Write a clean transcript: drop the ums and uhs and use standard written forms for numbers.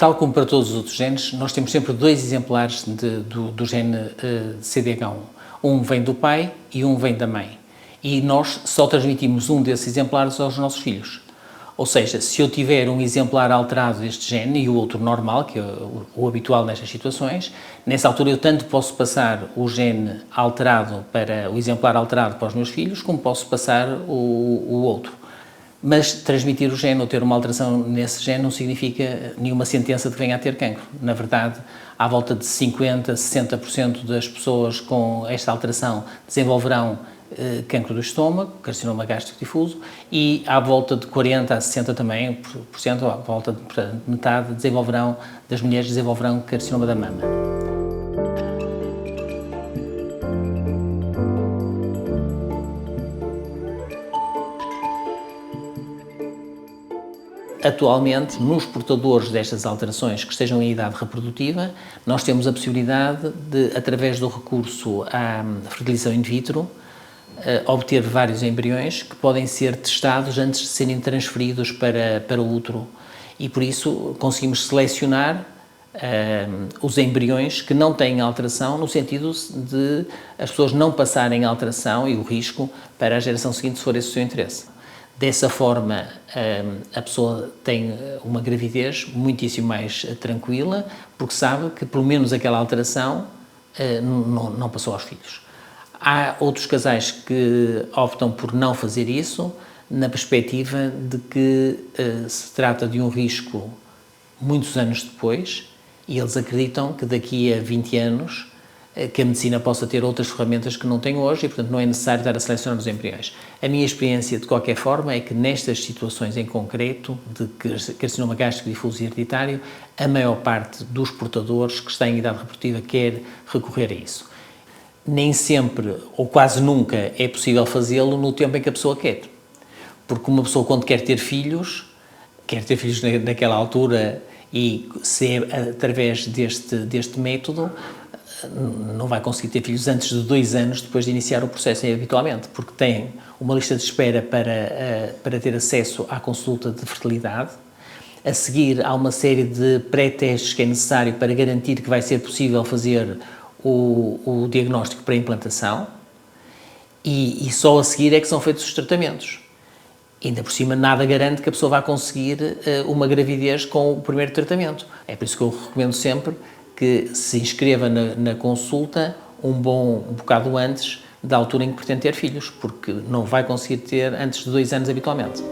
Tal como para todos os outros genes, nós temos sempre dois exemplares do gene CDH1. Um vem do pai e um vem da mãe. E nós só transmitimos um desses exemplares aos nossos filhos. Ou seja, se eu tiver um exemplar alterado deste gene e o outro normal, que é o habitual nestas situações, nessa altura eu tanto posso passar o gene alterado o exemplar alterado para os meus filhos, como posso passar o outro. Mas transmitir o gene ou ter uma alteração nesse gene não significa nenhuma sentença de que venha a ter cancro. Na verdade, à volta de 50% a 60% das pessoas com esta alteração desenvolverão cancro do estômago, carcinoma gástrico difuso, e à volta de 40% a 60% também, à volta de metade, das mulheres desenvolverão carcinoma da mama. Atualmente, nos portadores destas alterações que estejam em idade reprodutiva, nós temos a possibilidade de, através do recurso à fertilização in vitro, obter vários embriões que podem ser testados antes de serem transferidos para o útero. E por isso conseguimos selecionar os embriões que não têm alteração, no sentido de as pessoas não passarem a alteração e o risco para a geração seguinte, se for esse o seu interesse. Dessa forma, a pessoa tem uma gravidez muitíssimo mais tranquila, porque sabe que pelo menos aquela alteração não passou aos filhos. Há outros casais que optam por não fazer isso, na perspectiva de que se trata de um risco muitos anos depois, e eles acreditam que daqui a 20 anos que a medicina possa ter outras ferramentas que não tem hoje e, portanto, não é necessário estar a selecionar os embriões. A minha experiência, de qualquer forma, é que nestas situações em concreto, de carcinoma gástrico difuso e hereditário, a maior parte dos portadores que está em idade reprodutiva quer recorrer a isso. Nem sempre, ou quase nunca, é possível fazê-lo no tempo em que a pessoa quer. Porque uma pessoa, quando quer ter filhos naquela altura, e se é através deste método, não vai conseguir ter filhos antes de 2 anos depois de iniciar o processo habitualmente, porque tem uma lista de espera para ter acesso à consulta de fertilidade. A seguir, há uma série de pré-testes que é necessário para garantir que vai ser possível fazer o diagnóstico para a implantação, e só a seguir é que são feitos os tratamentos. Ainda por cima, nada garante que a pessoa vá conseguir uma gravidez com o primeiro tratamento. É por isso que eu recomendo sempre que se inscreva na consulta um bocado antes da altura em que pretende ter filhos, porque não vai conseguir ter antes de 2 anos habitualmente.